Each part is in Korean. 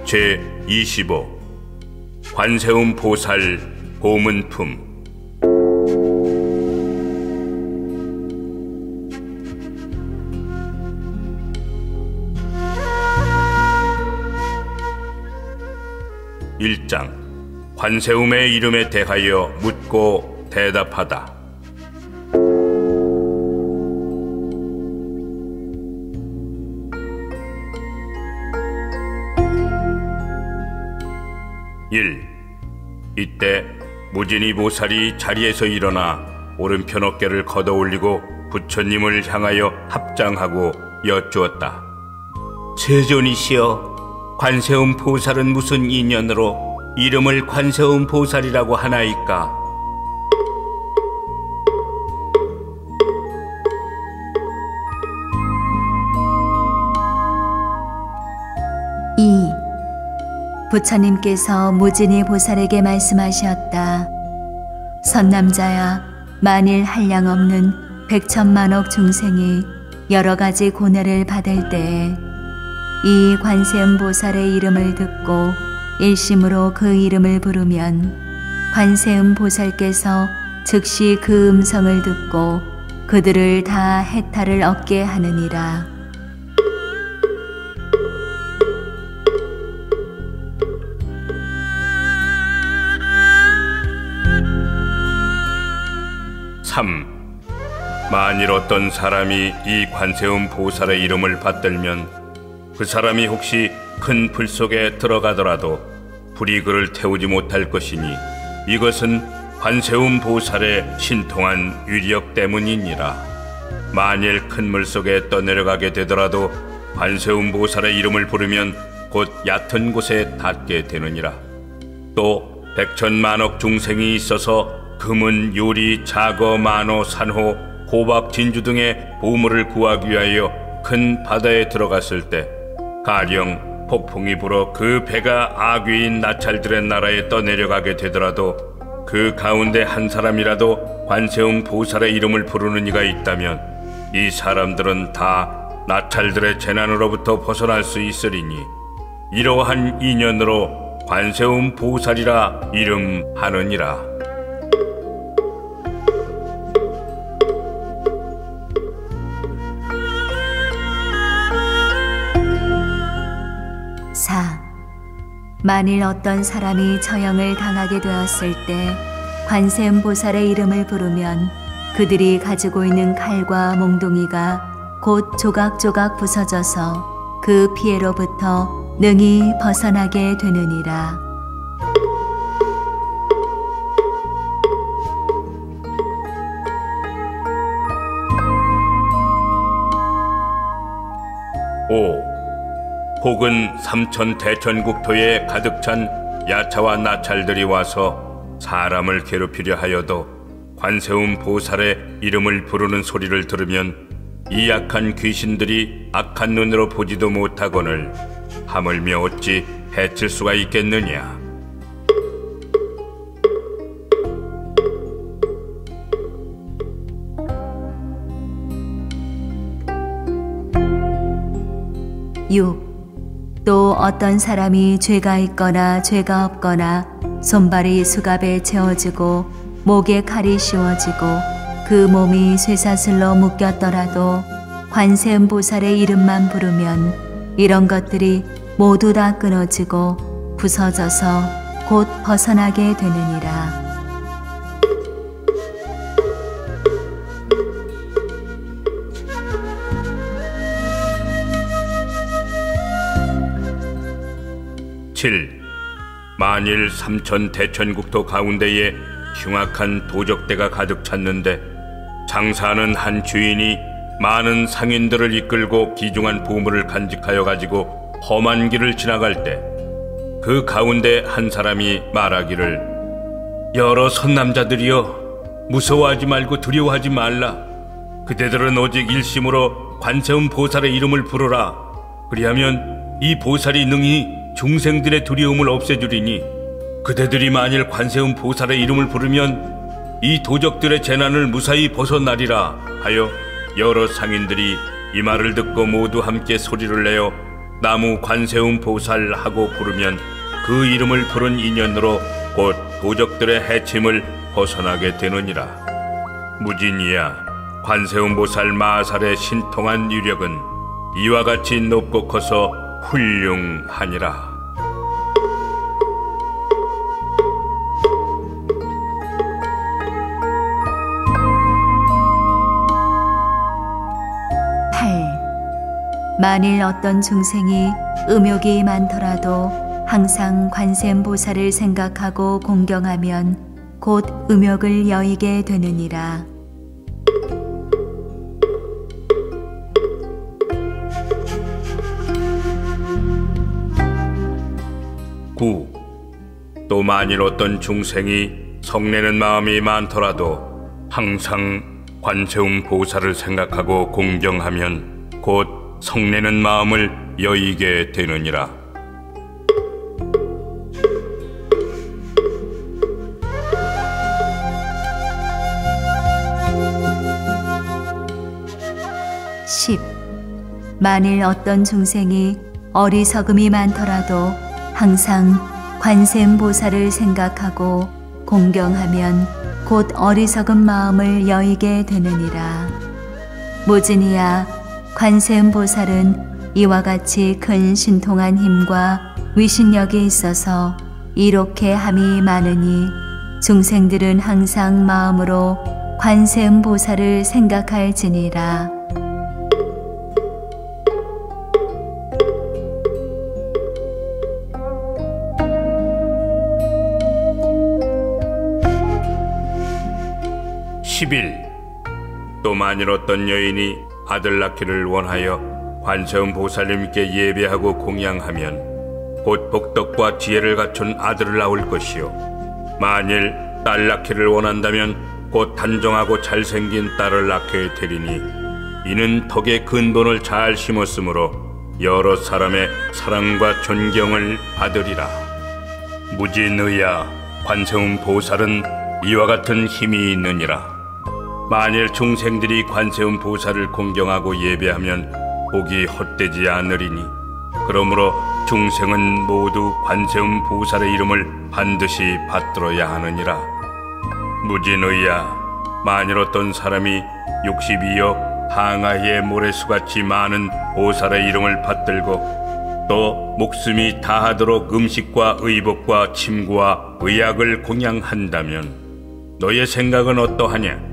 제25 관세음 보살 보문품. 일장 관세음의 이름에 대하여 묻고 대답하다. 이때 무진이 보살이 자리에서 일어나 오른편 어깨를 걷어 올리고 부처님을 향하여 합장하고 여쭈었다. 세존이시여, 관세음 보살은 무슨 인연으로 이름을 관세음 보살이라고 하나이까? 부처님께서 무진이 보살에게 말씀하셨다. 선남자야, 만일 한량없는 백천만억 중생이 여러 가지 고뇌를 받을 때에 이 관세음 보살의 이름을 듣고 일심으로 그 이름을 부르면 관세음 보살께서 즉시 그 음성을 듣고 그들을 다 해탈을 얻게 하느니라. 만일 어떤 사람이 이 관세음 보살의 이름을 받들면 그 사람이 혹시 큰 불 속에 들어가더라도 불이 그를 태우지 못할 것이니 이것은 관세음 보살의 신통한 위력 때문이니라. 만일 큰 물 속에 떠내려가게 되더라도 관세음 보살의 이름을 부르면 곧 얕은 곳에 닿게 되느니라. 또 백천만억 중생이 있어서 금은, 유리, 자거, 만호, 산호, 호박, 진주 등의 보물을 구하기 위하여 큰 바다에 들어갔을 때 가령 폭풍이 불어 그 배가 악귀인 나찰들의 나라에 떠내려가게 되더라도 그 가운데 한 사람이라도 관세음 보살의 이름을 부르는 이가 있다면 이 사람들은 다 나찰들의 재난으로부터 벗어날 수 있으리니 이러한 인연으로 관세음 보살이라 이름하느니라. 만일 어떤 사람이 처형을 당하게 되었을 때 관세음 보살의 이름을 부르면 그들이 가지고 있는 칼과 몽둥이가 곧 조각조각 부서져서 그 피해로부터 능히 벗어나게 되느니라. 혹은 삼천 대천국토에 가득 찬 야차와 나찰들이 와서 사람을 괴롭히려 하여도 관세음 보살의 이름을 부르는 소리를 들으면 이 악한 귀신들이 악한 눈으로 보지도 못하거늘 하물며 어찌 해칠 수가 있겠느냐. 또 어떤 사람이 죄가 있거나 죄가 없거나 손발이 수갑에 채워지고 목에 칼이 씌워지고 그 몸이 쇠사슬로 묶였더라도 관세음 보살의 이름만 부르면 이런 것들이 모두 다 끊어지고 부서져서 곧 벗어나게 되느니라. 만일 삼천 대천국토 가운데에 흉악한 도적대가 가득 찼는데 장사하는 한 주인이 많은 상인들을 이끌고 귀중한 보물을 간직하여 가지고 험한 길을 지나갈 때 그 가운데 한 사람이 말하기를 여러 선남자들이여, 무서워하지 말고 두려워하지 말라. 그대들은 오직 일심으로 관세음 보살의 이름을 부르라. 그리하면 이 보살이 능히 중생들의 두려움을 없애주리니 그대들이 만일 관세음 보살의 이름을 부르면 이 도적들의 재난을 무사히 벗어나리라 하여 여러 상인들이 이 말을 듣고 모두 함께 소리를 내어 나무 관세음 보살 하고 부르면 그 이름을 부른 인연으로 곧 도적들의 해침을 벗어나게 되느니라. 무진이야, 관세음 보살 마살의 신통한 유력은 이와 같이 높고 커서 훌륭하니라. 만일 어떤 중생이 음욕이 많더라도 항상 관세음보살을 생각하고 공경하면 곧 음욕을 여의게 되느니라. 9. 또 만일 어떤 중생이 성내는 마음이 많더라도 항상 관세음 보살을 생각하고 공경하면 곧 성내는 마음을 여의게 되느니라. 10. 만일 어떤 중생이 어리석음이 많더라도 항상 관세음 보살을 생각하고 공경하면 곧 어리석은 마음을 여의게 되느니라. 모진이야, 관세음 보살은 이와 같이 큰 신통한 힘과 위신력이 있어서 이렇게 함이 많으니 중생들은 항상 마음으로 관세음 보살을 생각할지니라. 11. 또 만일 어떤 여인이 아들 낳기를 원하여 관세음 보살님께 예배하고 공양하면 곧 복덕과 지혜를 갖춘 아들을 낳을 것이요, 만일 딸 낳기를 원한다면 곧 단정하고 잘생긴 딸을 낳게 되리니 이는 덕의 근본을 잘 심었으므로 여러 사람의 사랑과 존경을 받으리라. 무진의야, 관세음 보살은 이와 같은 힘이 있느니라. 만일 중생들이 관세음 보살을 공경하고 예배하면 복이 헛되지 않으리니, 그러므로 중생은 모두 관세음 보살의 이름을 반드시 받들어야 하느니라. 무진의야, 만일 어떤 사람이 62여 항아리의 모래수같이 많은 보살의 이름을 받들고 또 목숨이 다하도록 음식과 의복과 침구와 의약을 공양한다면 너의 생각은 어떠하냐?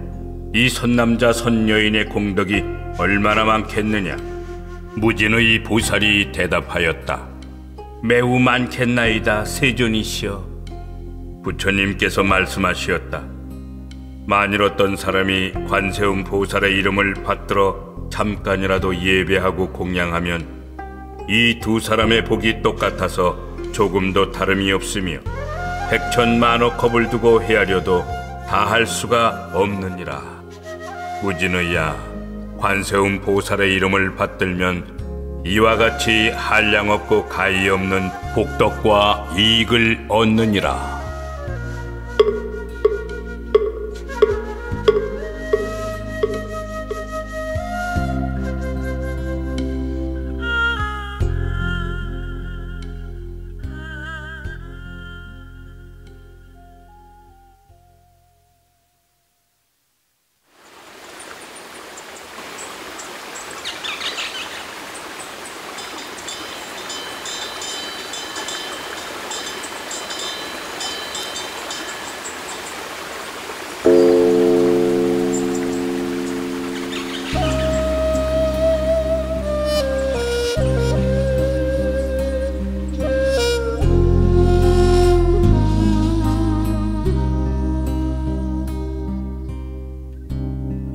이 선남자 선여인의 공덕이 얼마나 많겠느냐? 무진의 보살이 대답하였다. 매우 많겠나이다, 세존이시여. 부처님께서 말씀하시었다. 만일 어떤 사람이 관세음 보살의 이름을 받들어 잠깐이라도 예배하고 공양하면 이 두 사람의 복이 똑같아서 조금도 다름이 없으며 백천만억 겁을 두고 헤아려도 다할 수가 없느니라. 무진의야, 관세음 보살의 이름을 받들면 이와 같이 한량 없고 가히 없는 복덕과 이익을 얻느니라.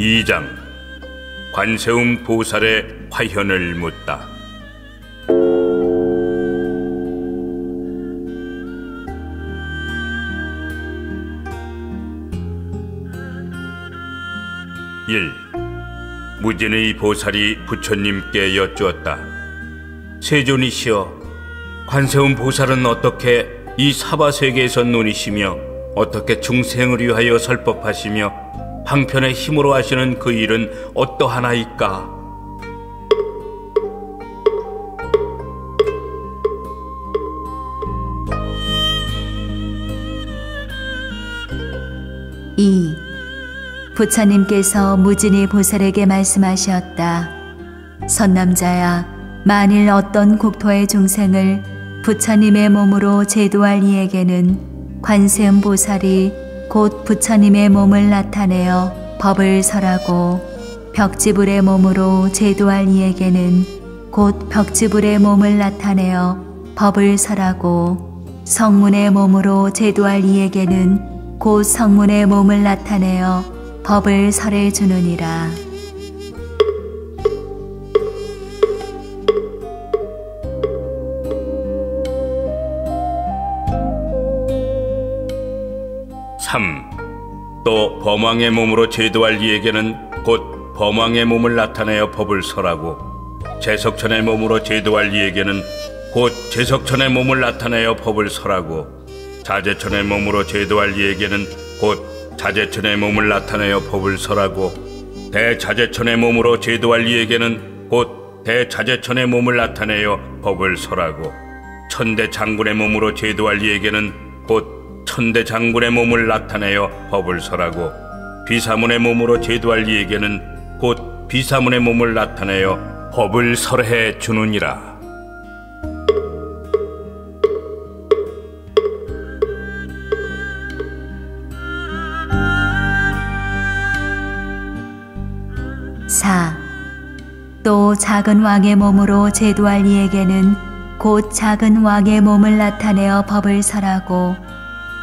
2장. 관세음 보살의 화현을 묻다. 일. 무진의 보살이 부처님께 여쭈었다. 세존이시여, 관세음 보살은 어떻게 이 사바세계에서 논이시며 어떻게 중생을 위하여 설법하시며 방편의 힘으로 하시는 그 일은 어떠하나이까? 2. 부처님께서 무진이 보살에게 말씀하셨다. 선남자야, 만일 어떤 국토의 중생을 부처님의 몸으로 제도할 이에게는 관세음 보살이 곧 부처님의 몸을 나타내어 법을 설하고, 벽지불의 몸으로 제도할 이에게는 곧 벽지불의 몸을 나타내어 법을 설하고, 성문의 몸으로 제도할 이에게는 곧 성문의 몸을 나타내어 법을 설해 주느니라. 또 범왕의 몸으로 제도할 이에게는 곧 범왕의 몸을 나타내어 법을 설하고, 제석천의 몸으로 제도할 이에게는 곧 제석천의 몸을 나타내어 법을 설하고, 자제천의 몸으로 제도할 이에게는 곧 자제천의 몸을 나타내어 법을 설하고, 대자제천의 몸으로 제도할 이에게는 곧 대자제천의 몸을 나타내어 법을 설하고, 천대장군의 몸으로 제도할 이에게는 곧 천대장군의 몸을 나타내어 법을 설하고, 비사문의 몸으로 제도할 이에게는 곧 비사문의 몸을 나타내어 법을 설해 주느니라. 또 작은 왕의 몸으로 제도할 이에게는 곧 작은 왕의 몸을 나타내어 법을 설하고,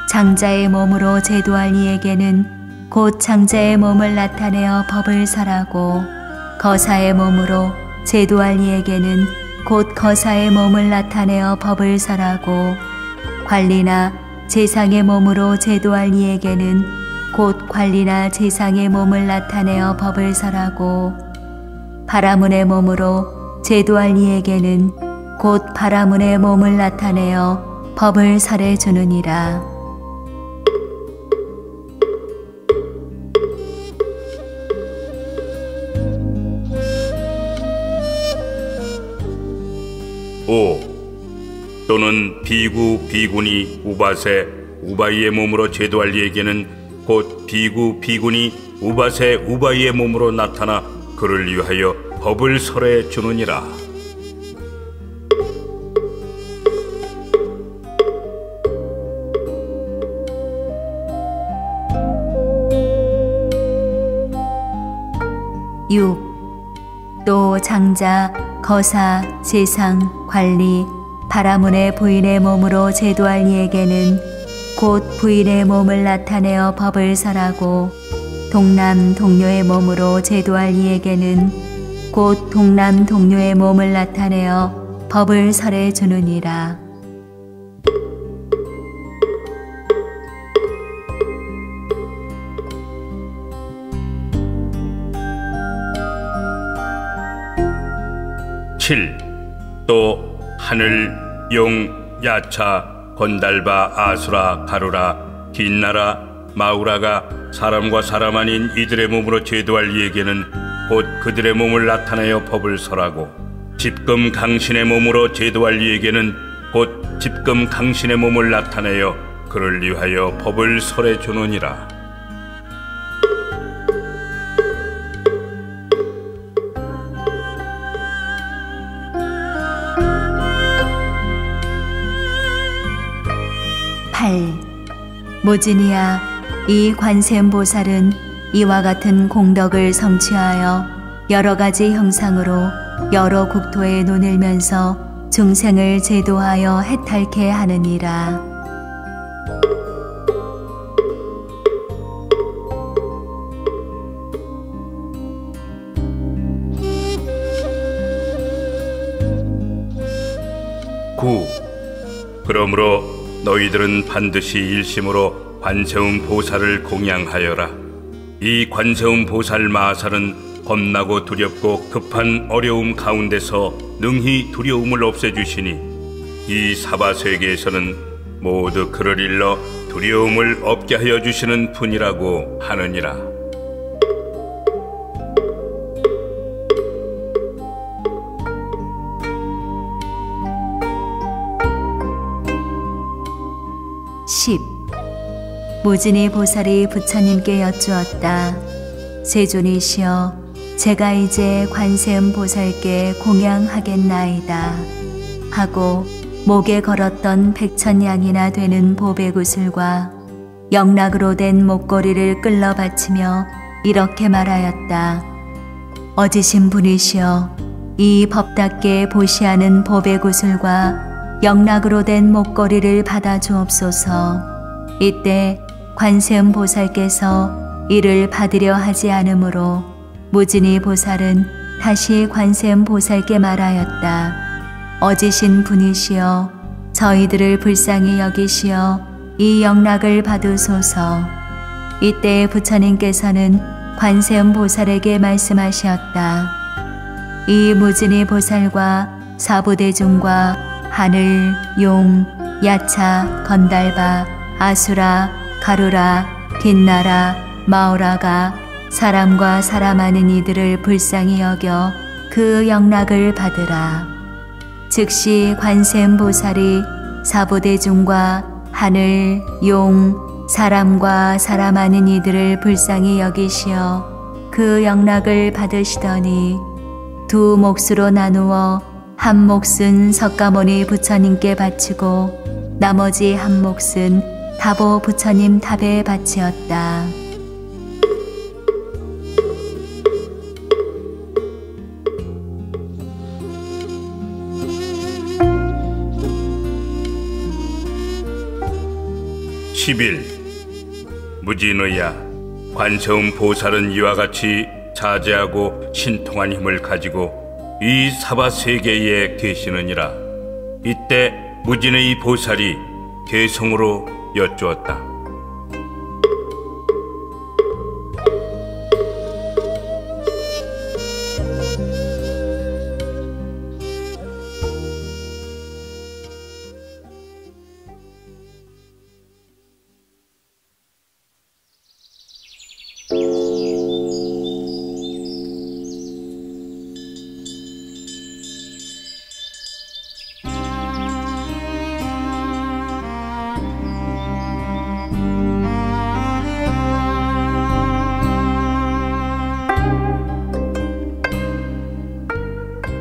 장자의 몸으로 제도할 이에게는 곧 장자의 몸을 나타내어 법을 설하고, 거사의 몸으로 제도할 이에게는 곧 거사의 몸을 나타내어 법을 설하고, 관리나 제상의 몸으로 제도할 이에게는 곧 관리나 제상의 몸을 나타내어 법을 설하고, 바라문의 몸으로 제도할 이에게는 곧 바라문의 몸을 나타내어 법을 설해 주느니라. 또는 비구 비군이 우바세 우바이의 몸으로 제도할 이에게는 곧 비구 비군이 우바세 우바이의 몸으로 나타나 그를 위하여 법을 설해 주느니라. 또 장자, 거사, 제상, 관리, 바라문의 부인의 몸으로 제도할 이에게는 곧 부인의 몸을 나타내어 법을 설하고, 동남 동료의 몸으로 제도할 이에게는 곧 동남 동료의 몸을 나타내어 법을 설해 주느니라. 또 하늘, 용, 야차, 건달바, 아수라, 가루라, 긴나라, 마우라가 사람과 사람 아닌 이들의 몸으로 제도할 이에게는 곧 그들의 몸을 나타내어 법을 설하고, 집금 강신의 몸으로 제도할 이에게는 곧 집금 강신의 몸을 나타내어 그를 위하여 법을 설해 주느니라. 모진이야, 이 관세음보살은 이와 같은 공덕을 성취하여 여러 가지 형상으로 여러 국토에 논일면서 중생을 제도하여 해탈케 하느니라. 그러므로 너희들은 반드시 일심으로 관세음 보살을 공양하여라. 이 관세음 보살 마하살은 겁나고 두렵고 급한 어려움 가운데서 능히 두려움을 없애주시니, 이 사바세계에서는 모두 그를 일러 두려움을 없게 하여 주시는 분이라고 하느니라. 무진이 보살이 부처님께 여쭈었다. 세존이시여, 제가 이제 관세음 보살께 공양하겠나이다 하고 목에 걸었던 100,000양이나 되는 보배구슬과 영락으로 된 목걸이를 끌러 바치며 이렇게 말하였다. 어지신 분이시여, 이 법답게 보시하는 보배구슬과 영락으로 된 목걸이를 받아 주옵소서. 이때 관세음 보살께서 이를 받으려 하지 않으므로 무진이 보살은 다시 관세음 보살께 말하였다. 어지신 분이시여, 저희들을 불쌍히 여기시어 이 영락을 받으소서. 이때 부처님께서는 관세음 보살에게 말씀하셨다. 이 무진이 보살과 사부대중과 하늘, 용, 야차, 건달바, 아수라, 가루라, 빛나라, 마오라가 사람과 사람하는 이들을 불쌍히 여겨 그 영락을 받으라. 즉시 관세음 보살이 사부대중과 하늘, 용, 사람과 사람하는 이들을 불쌍히 여기시어 그 영락을 받으시더니 두 몫으로 나누어 한 몫은 석가모니 부처님께 바치고 나머지 한 몫은 다보 부처님 탑에 바치었다. 무진의야, 관세음 보살은 이와 같이 자제하고 신통한 힘을 가지고 이 사바세계에 계시느니라. 이때 무진의 보살이 개성으로 여쭈었다.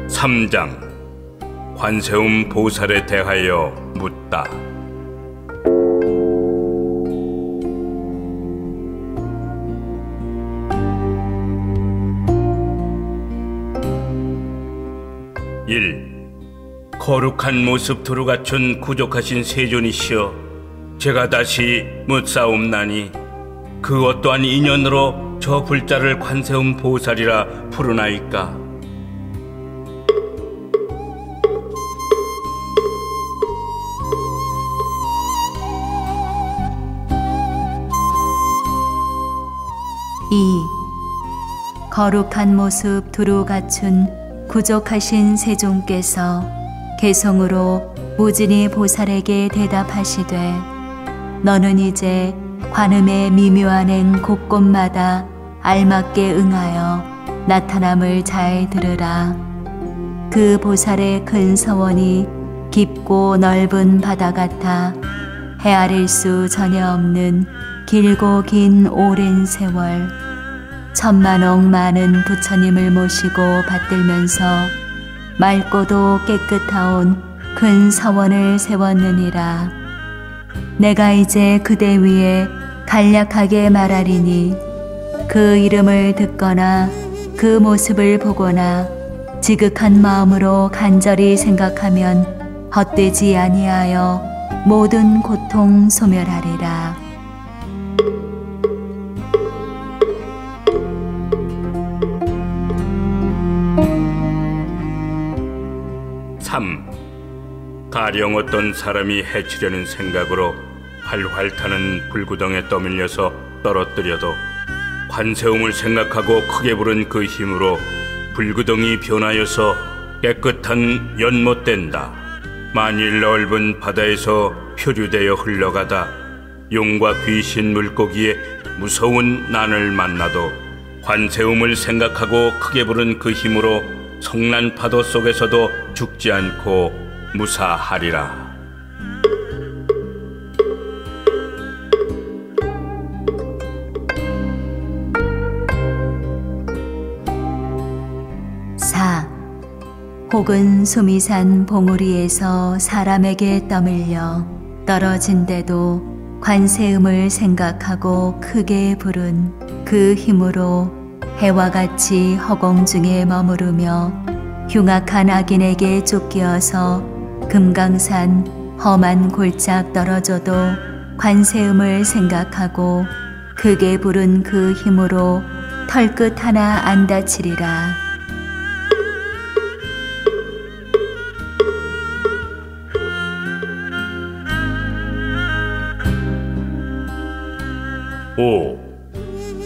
(3장) 관세음 보살에 대하여 묻다. 거룩한 모습 두루 갖춘 구족하신 세존이시여, 제가 다시 묻사옵나니 그 어떠한 인연으로 저 불자를 관세음 보살이라 부르나이까? 거룩한 모습 두루 갖춘 구족하신 세존께서 개성으로 무진이 보살에게 대답하시되, 너는 이제 관음의 미묘한 곳곳마다 알맞게 응하여 나타남을 잘 들으라. 그 보살의 큰 서원이 깊고 넓은 바다 같아 헤아릴 수 전혀 없는 길고 긴 오랜 세월, 천만억 많은 부처님을 모시고 받들면서 맑고도 깨끗하온 큰 서원을 세웠느니라. 내가 이제 그대 위에 간략하게 말하리니 그 이름을 듣거나 그 모습을 보거나 지극한 마음으로 간절히 생각하면 헛되지 아니하여 모든 고통 소멸하리라. 3. 가령 어떤 사람이 해치려는 생각으로 활활 타는 불구덩에 떠밀려서 떨어뜨려도 관세음을 생각하고 크게 부른 그 힘으로 불구덩이 변하여서 깨끗한 연못된다. 만일 넓은 바다에서 표류되어 흘러가다 용과 귀신 물고기의 무서운 난을 만나도 관세음을 생각하고 크게 부른 그 힘으로 성난 파도 속에서도 죽지 않고 무사하리라. 혹은 수미산 봉우리에서 사람에게 떠밀려 떨어진데도 관세음을 생각하고 크게 부른 그 힘으로 해와 같이 허공 중에 머무르며 흉악한 악인에게 쫓기어서 금강산 험한 골짝 떨어져도 관세음을 생각하고 크게 부른 그 힘으로 털끝 하나 안 다치리라. 오,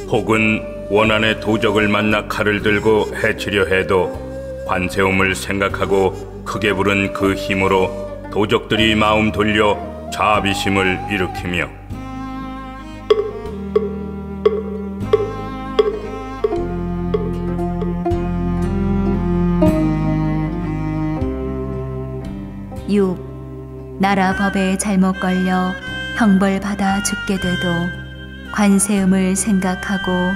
혹은 원한의 도적을 만나 칼을 들고 해치려 해도 관세음을 생각하고 크게 부른 그 힘으로 도적들이 마음 돌려 자비심을 일으키며 나라 법에 잘못 걸려 형벌받아 죽게 돼도 관세음을 생각하고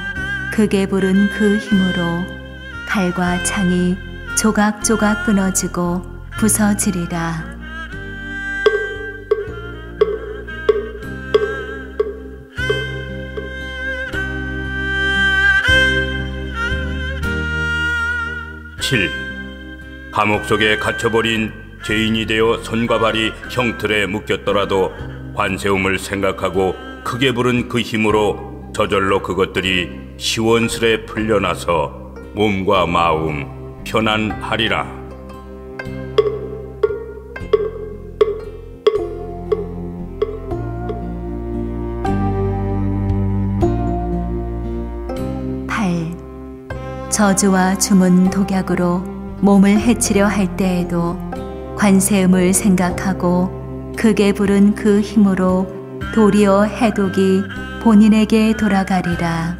크게 부른 그 힘으로 칼과 창이 조각조각 끊어지고 부서지리라. 감옥 속에 갇혀버린 죄인이 되어 손과 발이 형틀에 묶였더라도 관세음을 생각하고 크게 부른 그 힘으로 저절로 그것들이 시원스레 풀려나서 몸과 마음 편안하리라. 저주와 주문 독약으로 몸을 해치려 할 때에도 관세음을 생각하고 크게 부른 그 힘으로 도리어 해독이 본인에게 돌아가리라.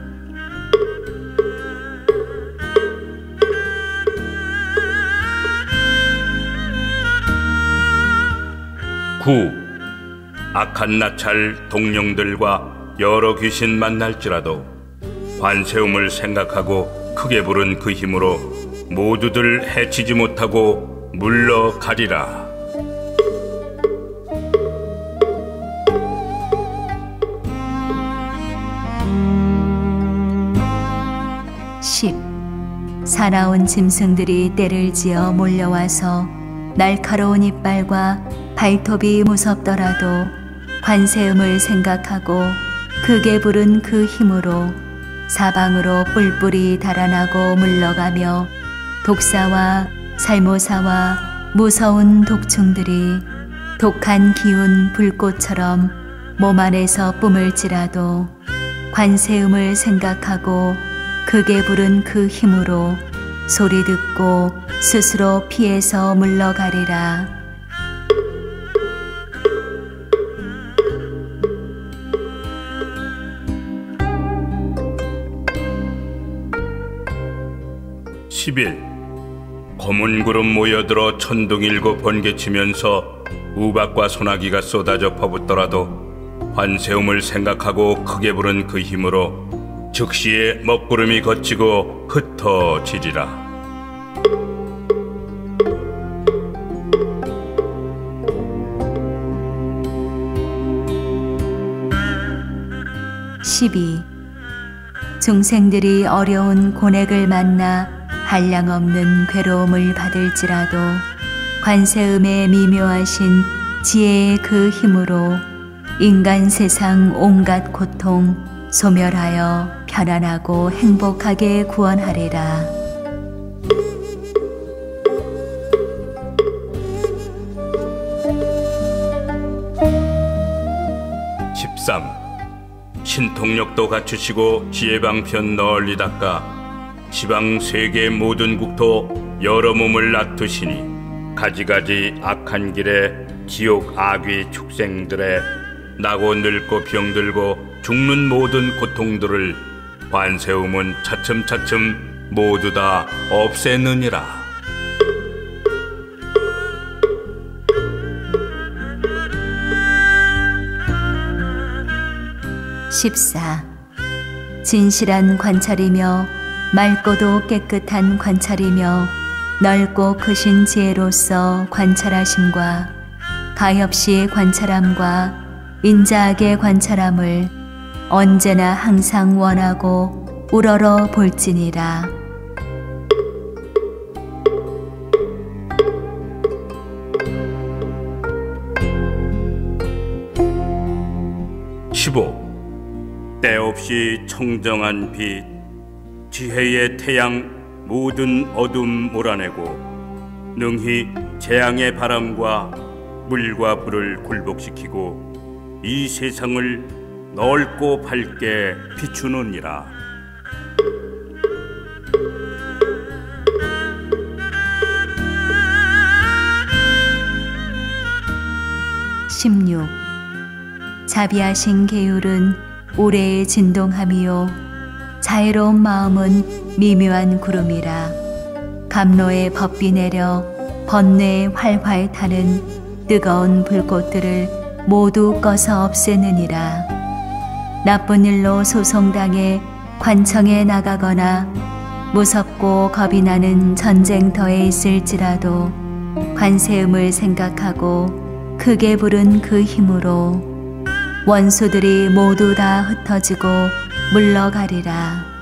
악한 나찰 동령들과 여러 귀신 만날지라도 관세음을 생각하고 크게 부른 그 힘으로 모두들 해치지 못하고 물러가리라. 사나운 짐승들이 떼를 지어 몰려와서 날카로운 이빨과 발톱이 무섭더라도 관세음을 생각하고 크게 부른 그 힘으로 사방으로 뿔뿔이 달아나고 물러가며 독사와 살모사와 무서운 독충들이 독한 기운 불꽃처럼 몸 안에서 뿜을지라도 관세음을 생각하고 크게 부른 그 힘으로 소리 듣고 스스로 피해서 물러가리라. 검은 구름 모여들어 천둥일고 번개치면서 우박과 소나기가 쏟아져 퍼붓더라도 관세음을 생각하고 크게 부른 그 힘으로 즉시에 먹구름이 걷히고 흩어지리라. 중생들이 어려운 고뇌를 만나 한량없는 괴로움을 받을지라도 관세음의 미묘하신 지혜의 그 힘으로 인간 세상 온갖 고통 소멸하여 편안하고 행복하게 구원하리라. 신통력도 갖추시고 지혜방편 널리 닦아 지방 세계 모든 국토 여러 몸을 놔두시니 가지가지 악한 길에 지옥 악귀 축생들의 나고 늙고 병들고 죽는 모든 고통들을 관세음은 차츰차츰 모두 다 없애느니라. 진실한 관찰이며 맑고도 깨끗한 관찰이며 넓고 크신 지혜로서 관찰하심과 가엾이 관찰함과 인자하게 관찰함을 언제나 항상 원하고 우러러 볼지니라. 15. 때없이 청정한 빛, 지혜의 태양 모든 어둠 몰아내고 능히 재앙의 바람과 물과 불을 굴복시키고 이 세상을 넓고 밝게 비추느니라. 16. 자비하신 계율은 오래의 진동함이요 자애로운 마음은 미묘한 구름이라. 감로에 법비 내려 번뇌에 활활 타는 뜨거운 불꽃들을 모두 꺼서 없애느니라. 나쁜 일로 소송당해 관청에 나가거나 무섭고 겁이 나는 전쟁터에 있을지라도 관세음을 생각하고 크게 부른 그 힘으로 원수들이 모두 다 흩어지고 물러가리라.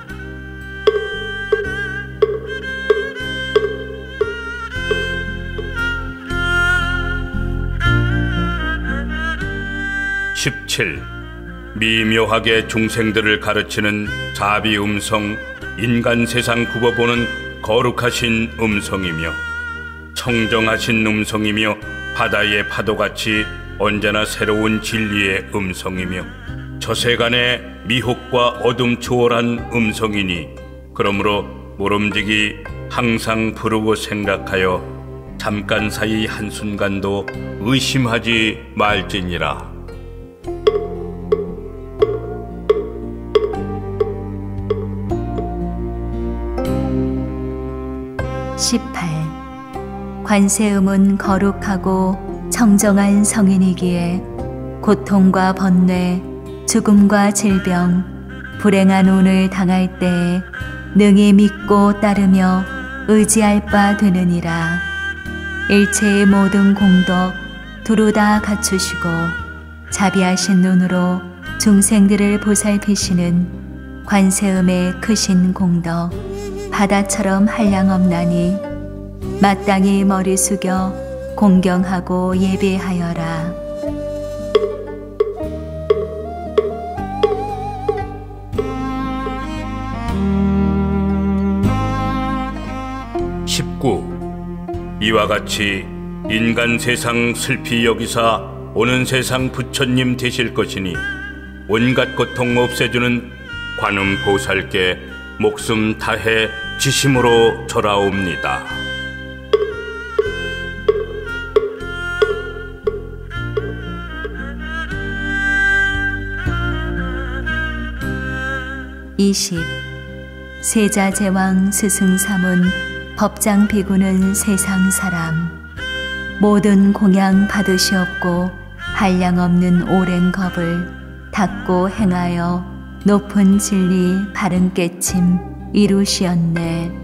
17. 미묘하게 중생들을 가르치는 자비 음성, 인간 세상 굽어보는 거룩하신 음성이며 청정하신 음성이며 바다의 파도같이 언제나 새로운 진리의 음성이며 저세간의 미혹과 어둠 초월한 음성이니 그러므로 모름지기 항상 부르고 생각하여 잠깐 사이 한순간도 의심하지 말지니라. 18. 관세음은 거룩하고 청정한 성인이기에 고통과 번뇌, 죽음과 질병, 불행한 운을 당할 때에 능히 믿고 따르며 의지할 바 되느니라. 일체의 모든 공덕 두루 다 갖추시고 자비하신 눈으로 중생들을 보살피시는 관세음의 크신 공덕 바다처럼 한량없나니 마땅히 머리 숙여 공경하고 예배하여라. 19. 이와 같이 인간 세상 슬피 여기사 오는 세상 부처님 되실 것이니 온갖 고통 없애주는 관음 보살께 목숨 다해 지심으로 절하옵니다. 20. 세자제왕 스승삼은 법장 비구는 세상 사람 모든 공양 받으시옵고 한량없는 오랜 겁을 닦고 행하여 높은 진리 바른 깨침 이루시었네.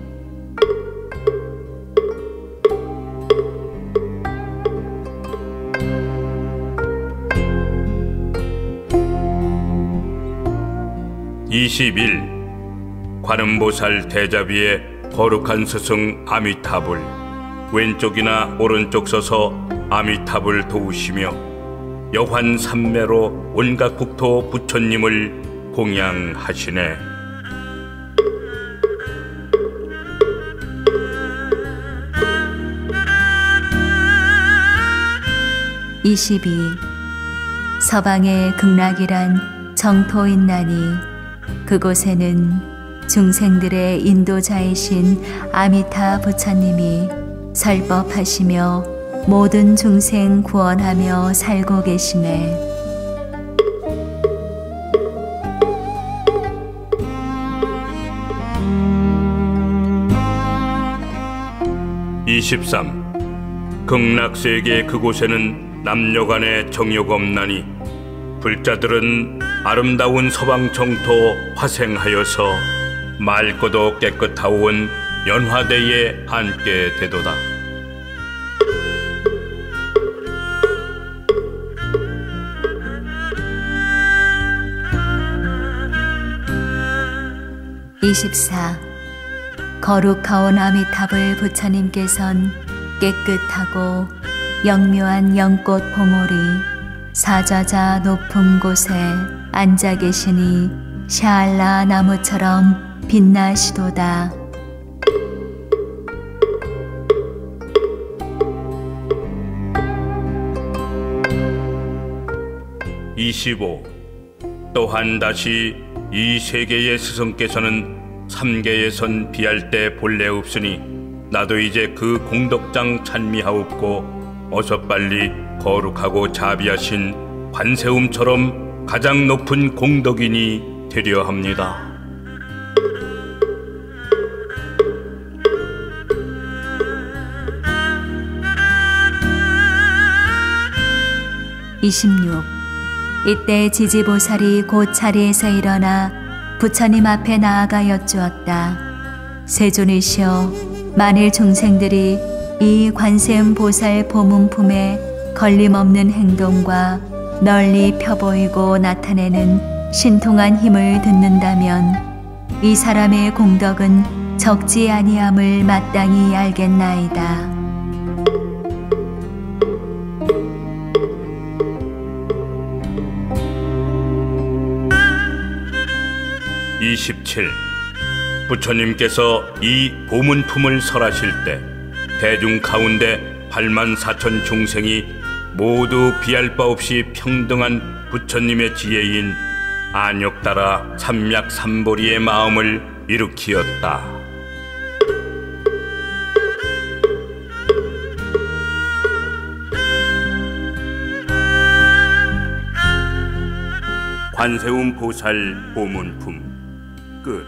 21. 관음보살 대자비의 거룩한 스승 아미타불 왼쪽이나 오른쪽 서서 아미타불 도우시며 여환 삼매로 온갖 국토 부처님을 공양하시네. 22. 서방의 극락이란 정토있나니 그곳에는 중생들의 인도자이신 아미타 부처님이 설법하시며 모든 중생 구원하며 살고 계시네. 23. 극락세계 그곳에는 남녀간의 정욕 없나니 불자들은 아름다운 서방 정토 화생하여서 맑고도 깨끗하온 연화대에 앉게 되도다. (24) 거룩하온 아미탑을 부처님께선 깨끗하고 영묘한 연꽃 봉오리 사자자 높은 곳에 앉아 계시니 샤알라 나무처럼 빛나시도다. (25) 또한 다시 이 세계의 스승께서는 3계의 선 비할 때 본래 없으니 나도 이제 그 공덕장 찬미하옵고 어서 빨리 거룩하고 자비하신 관세음처럼 가장 높은 공덕인이 되려 합니다. (26) 이때 지지보살이 곧 자리에서 일어나 부처님 앞에 나아가 여쭈었다. 세존이시여, 만일 중생들이 이 관세음 보살 보문품에 걸림없는 행동과 널리 펴보이고 나타내는 신통한 힘을 듣는다면 이 사람의 공덕은 적지 아니함을 마땅히 알겠나이다. (27) 부처님께서 이 보문품을 설하실 때 대중 가운데 84,000 중생이 모두 비할 바 없이 평등한 부처님의 지혜인 안욕따라 삼맥삼보리의 마음을 일으키었다. 관세음 보살 보문품 끝.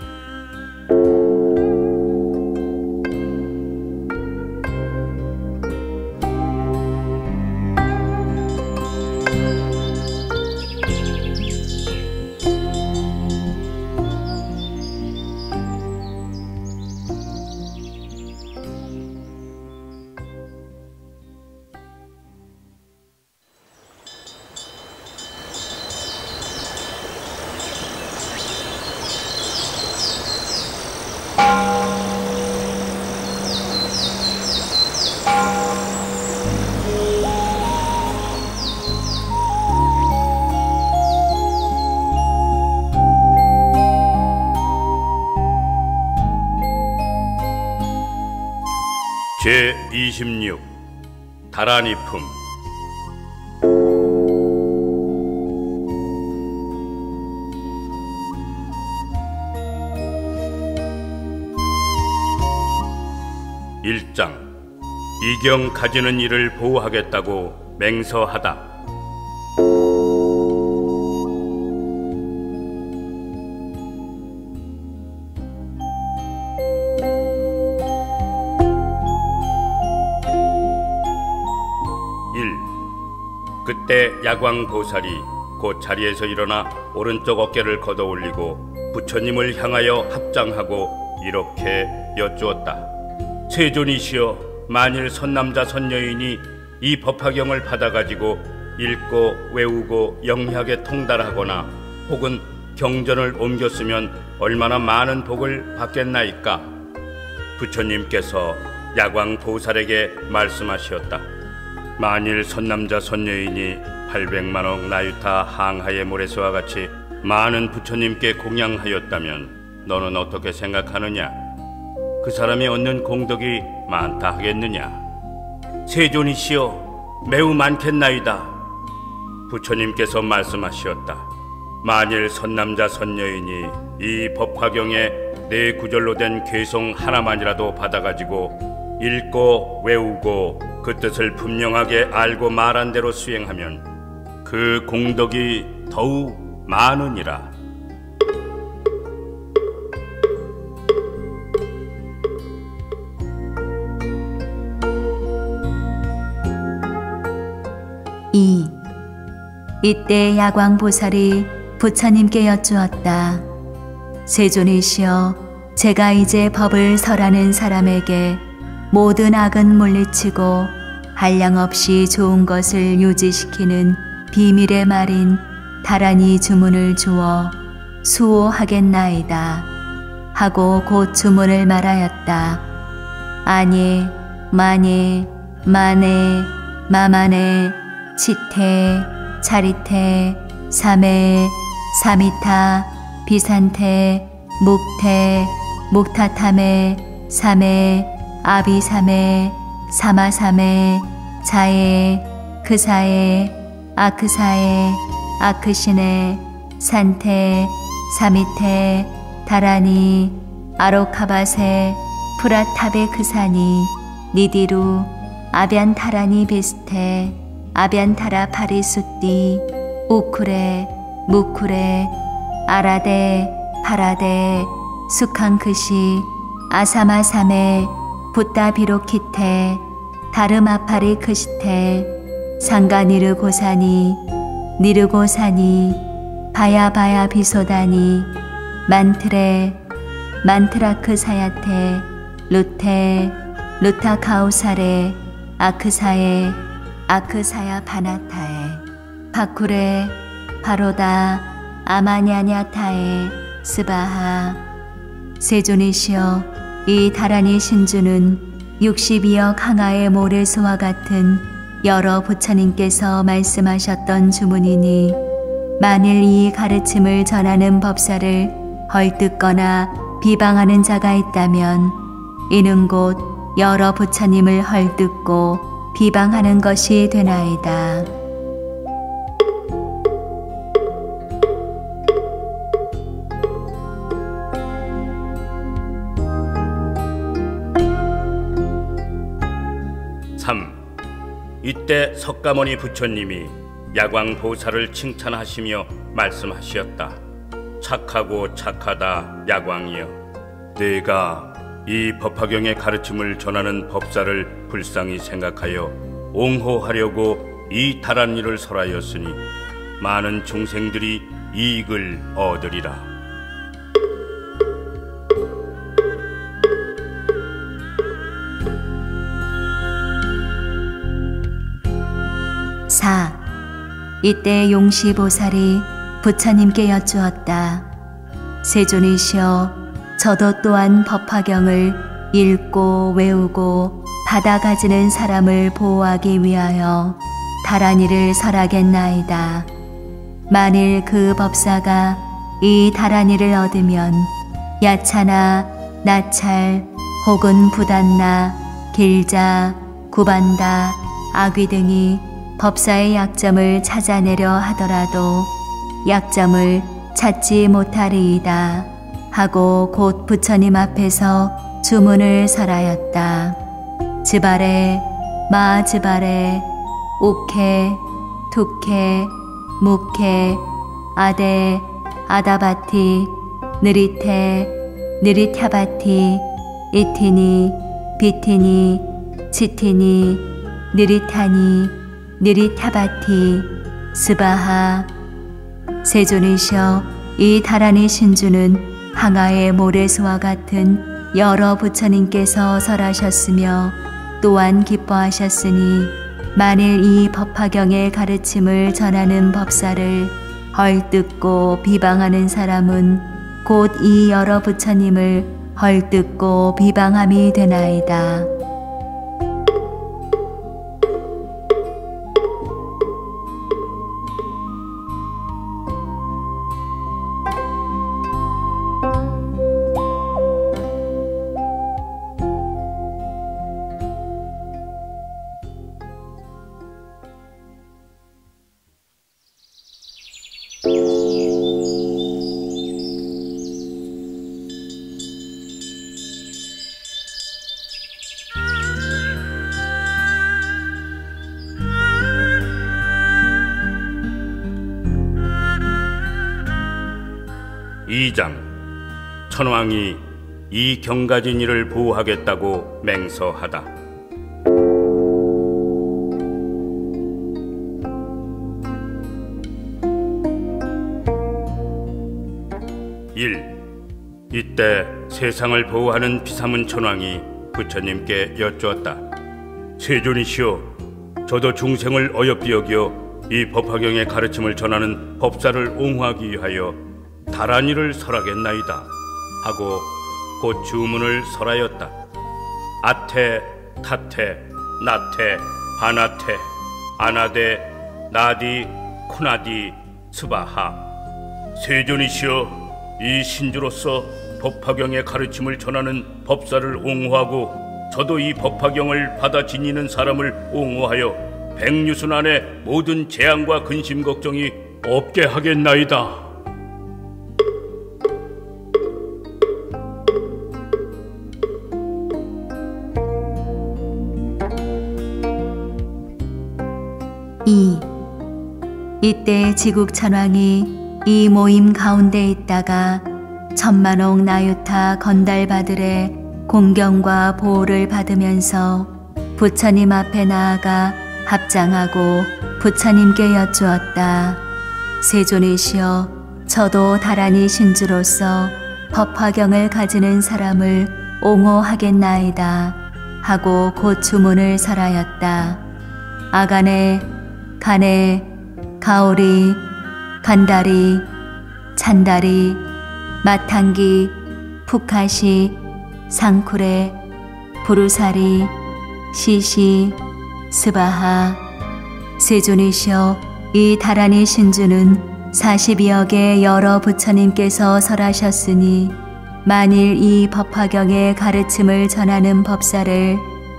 제26 다란이품. (1장) 이경 가지는 이를 보호하겠다고 맹서하다. 그때 야광보살이 곧 자리에서 일어나 오른쪽 어깨를 걷어 올리고 부처님을 향하여 합장하고 이렇게 여쭈었다. 세존이시여, 만일 선남자 선여인이 이 법화경을 받아가지고 읽고 외우고 영리하게 통달하거나 혹은 경전을 옮겼으면 얼마나 많은 복을 받겠나이까. 부처님께서 야광보살에게 말씀하시었다. 만일 선남자 선여인이 800만억 나유타 항하의 모래수와 같이 많은 부처님께 공양하였다면 너는 어떻게 생각하느냐? 그 사람이 얻는 공덕이 많다 하겠느냐? 세존이시여, 매우 많겠나이다. 부처님께서 말씀하시었다. 만일 선남자 선여인이 이 법화경에 내 구절로 된 괴송 하나만이라도 받아가지고 읽고 외우고 그 뜻을 분명하게 알고 말한 대로 수행하면 그 공덕이 더욱 많으니라. 이때 야광보살이 부처님께 여쭈었다. 세존이시여, 제가 이제 법을 설하는 사람에게 모든 악은 물리치고 한량없이 좋은 것을 유지시키는 비밀의 말인 다란이 주문을 주어 수호하겠나이다 하고 곧 주문을 말하였다. 아니, 마니, 마네, 마마네, 치테, 차리테, 사메, 사미타, 비산테, 묵테, 묵타타메, 사메, 아비사메, 사마사메, 자에, 크사에, 아크사에, 아크시네, 산테, 사미테, 다라니, 아로카바세, 프라타베 크사니, 니디루, 아변타라니 비스테, 아변타라 파리수띠, 우쿠레, 무쿠레, 아라데, 파라데, 수칸크시, 아사마사메, 붓다비로키테, 다르마파리 크시테, 상가니르고사니, 니르고사니, 바야바야 비소다니, 만트레, 만트라크 사야테, 루테, 루타카우사레, 아크사에, 아크사야 바나타에, 바쿠레, 바로다, 아마냐냐타에, 스바하. 세존이시여, 이 다란이 신주는 62억 항아의 모래수와 같은 여러 부처님께서 말씀하셨던 주문이니 만일 이 가르침을 전하는 법사를 헐뜯거나 비방하는 자가 있다면 이는 곧 여러 부처님을 헐뜯고 비방하는 것이 되나이다. 이때 석가모니 부처님이 야광보살을 칭찬하시며 말씀하시었다. 착하고 착하다 야광이여, 내가 이 법화경의 가르침을 전하는 법사를 불쌍히 생각하여 옹호하려고 이 다란이를 설하였으니 많은 중생들이 이익을 얻으리라. 이때 용시보살이 부처님께 여쭈었다. 세존이시여, 저도 또한 법화경을 읽고 외우고 받아가지는 사람을 보호하기 위하여 다란이를 설하겠나이다. 만일 그 법사가 이 다란이를 얻으면 야차나 나찰 혹은 부단나, 길자, 구반다, 악귀 등이 법사의 약점을 찾아내려 하더라도 약점을 찾지 못하리이다 하고 곧 부처님 앞에서 주문을 설하였다. 즈바레, 마즈바레, 우케, 투케, 무케, 아데, 아다바티, 느리테, 느리타바티, 이티니, 비티니, 치티니, 느리타니, 느리타바티, 스바하. 세존이시여, 이 다란이 신주는 항아의 모래수와 같은 여러 부처님께서 설하셨으며 또한 기뻐하셨으니 만일 이 법화경의 가르침을 전하는 법사를 헐뜯고 비방하는 사람은 곧 이 여러 부처님을 헐뜯고 비방함이 되나이다. 이장 천왕이 이 경가진이를 보호하겠다고 맹서하다. 일 이때 세상을 보호하는 비사문 천왕이 부처님께 여쭈었다. 세존이시여, 저도 중생을 어여삐 여겨 이 법화경의 가르침을 전하는 법사를 옹호하기 위하여 다란이를 설하겠나이다 하고 곧 주문을 설하였다. 아테, 타테, 나테, 바나테, 아나데, 나디, 쿠나디, 스바하. 세존이시여, 이 신주로서 법화경의 가르침을 전하는 법사를 옹호하고 저도 이 법화경을 받아 지니는 사람을 옹호하여 백류순 안에 모든 재앙과 근심 걱정이 없게 하겠나이다. 이때 지국천왕이 이 모임 가운데 있다가 천만옥 나유타 건달바들의 공경과 보호를 받으면서 부처님 앞에 나아가 합장하고 부처님께 여쭈었다. 세존이시여, 저도 다란이 신주로서 법화경을 가지는 사람을 옹호하겠나이다 하고 곧 주문을 설하였다. 아가네, 가네, 가오리, 간다리, 찬다리, 마탕기, 푸카시, 상쿠레, 부루사리, 시시, 스바하. 세존이시여, 이 다란이 신주는 42억의 여러 부처님께서 설하셨으니 만일 이 법화경의 가르침을 전하는 법사를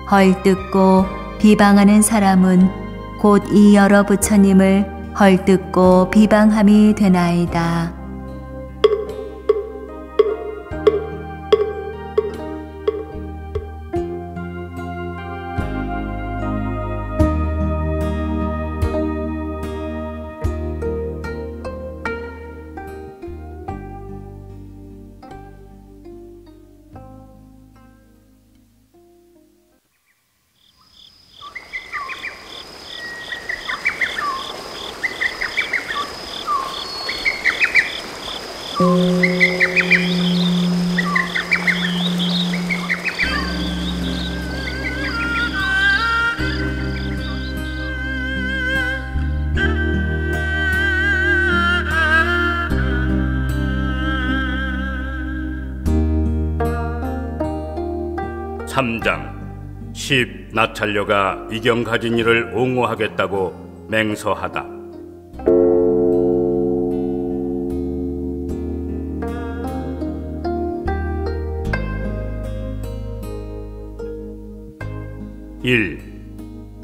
헐뜯고 비방하는 사람은 곧 이 여러 부처님을 헐뜯고 비방함이 되나이다. 삼장 10. 나찰녀가 이경가진이를 옹호하겠다고 맹서하다.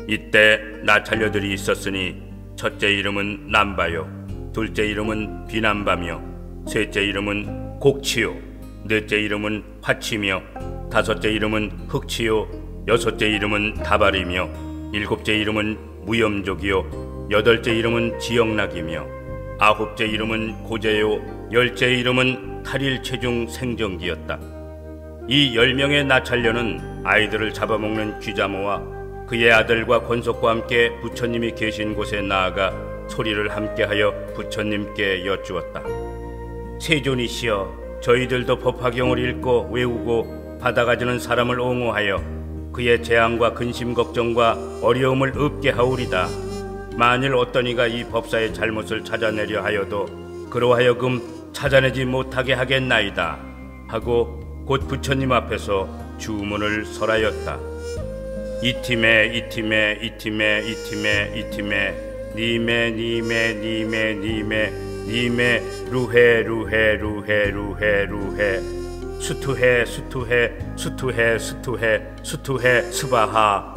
이때 나찰녀들이 있었으니 첫째 이름은 남바요, 둘째 이름은 비남바며, 셋째 이름은 곡치요, 넷째 이름은 화치며, 다섯째 이름은 흑치요, 여섯째 이름은 다발이며, 일곱째 이름은 무염족이요, 여덟째 이름은 지역락이며, 아홉째 이름은 고제요, 열째 이름은 탈일체중 생정기였다. 이 10명의 나찰녀는 아이들을 잡아먹는 귀자모와 그의 아들과 권속과 함께 부처님이 계신 곳에 나아가 소리를 함께하여 부처님께 여쭈었다. 세존이시여, 저희들도 법화경을 읽고 외우고 받아가지는 사람을 옹호하여 그의 재앙과 근심 걱정과 어려움을 없게 하오리다. 만일 어떤 이가 이 법사의 잘못을 찾아내려 하여도 그로하여금 찾아내지 못하게 하겠나이다 하고 곧 부처님 앞에서 주문을 설하였다. 이팀에 이팀에 이팀에 이팀에 이팀에 니메 니메 니메 니메 니메 루헤 루헤 루헤 루헤 루헤 수투헤 수투헤 수투헤 수투헤 수투헤 스바하.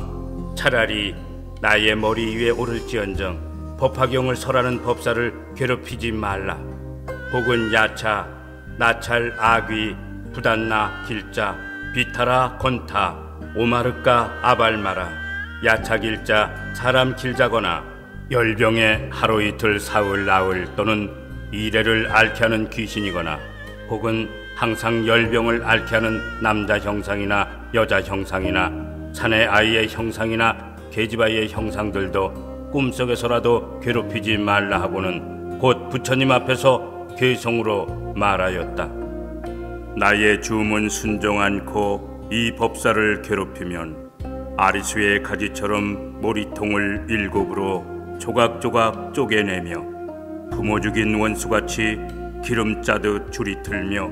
차라리 나의 머리 위에 오를지언정 법화경을 설하는 법사를 괴롭히지 말라. 혹은 야차, 나찰, 아귀, 부단나, 길자, 비타라, 건타, 오마르까, 아발마라, 야차 길자, 사람 길자거나 열병에 하루 이틀 사흘 나흘 또는 이래를 앓게 하는 귀신이거나 혹은 항상 열병을 앓게 하는 남자 형상이나 여자 형상이나 사내 아이의 형상이나 계집아이의 형상들도 꿈속에서라도 괴롭히지 말라 하고는 곧 부처님 앞에서 괴성으로 말하였다. 나의 주문 순종 않고 이 법사를 괴롭히면 아리수의 가지처럼 모리통을 7으로 조각조각 쪼개내며 부모 죽인 원수같이 기름 짜듯 줄이 틀며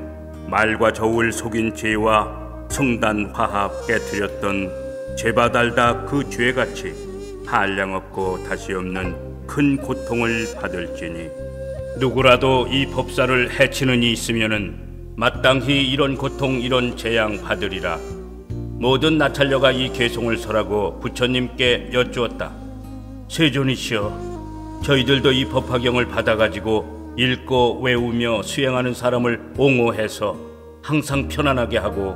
말과 저울 속인 죄와 성단 화합 깨뜨렸던 죄바 달다 그 죄같이 한량없고 다시 없는 큰 고통을 받을지니 누구라도 이 법사를 해치는 이 있으면은 마땅히 이런 고통 이런 재앙 받으리라. 모든 나찰녀가 이 계송을 설하고 부처님께 여쭈었다. 세존이시여, 저희들도 이 법화경을 받아가지고 읽고 외우며 수행하는 사람을 옹호해서 항상 편안하게 하고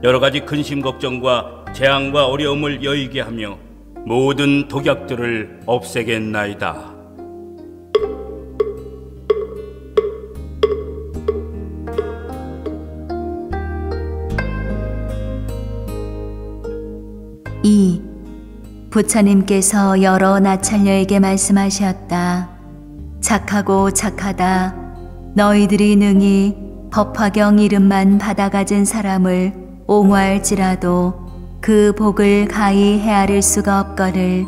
여러가지 근심 걱정과 재앙과 어려움을 여의게 하며 모든 독약들을 없애겠나이다. 이 부처님께서 여러 나찰녀에게 말씀하셨다. 착하고 착하다. 너희들이 능히 법화경 이름만 받아가진 사람을 옹호할지라도 그 복을 가히 헤아릴 수가 없거늘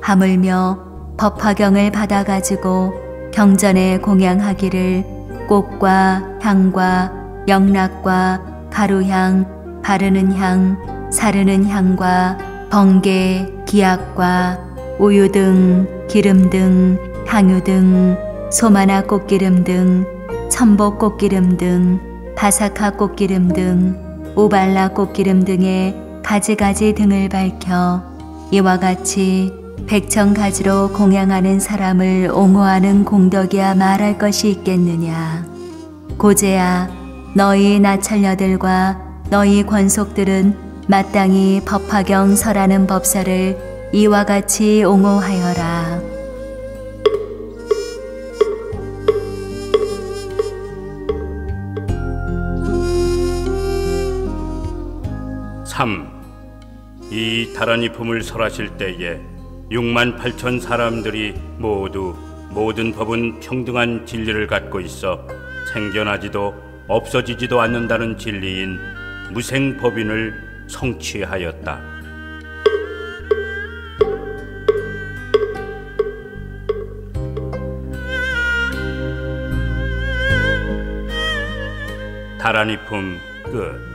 하물며 법화경을 받아가지고 경전에 공양하기를 꽃과 향과 영락과 가루향, 바르는 향, 사르는 향과 번개, 기약과 우유 등, 기름 등, 향유 등, 소마나 꽃기름 등, 천복 꽃기름 등, 바사카 꽃기름 등, 우발라 꽃기름 등의 가지가지 등을 밝혀 이와 같이 백천가지로 공양하는 사람을 옹호하는 공덕이야 말할 것이 있겠느냐. 고재야, 너희 나찰녀들과 너희 권속들은 마땅히 법화경 설하는 법사를 이와 같이 옹호하여라. 이 다란이품을 설하실 때에 68,000 사람들이 모두 모든 법은 평등한 진리를 갖고 있어 생겨나지도 없어지지도 않는다는 진리인 무생법인을 성취하였다. 다란이품 끝.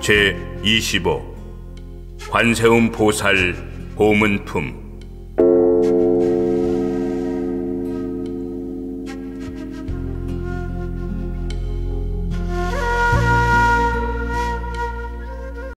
제25 관세음 보살 보문품.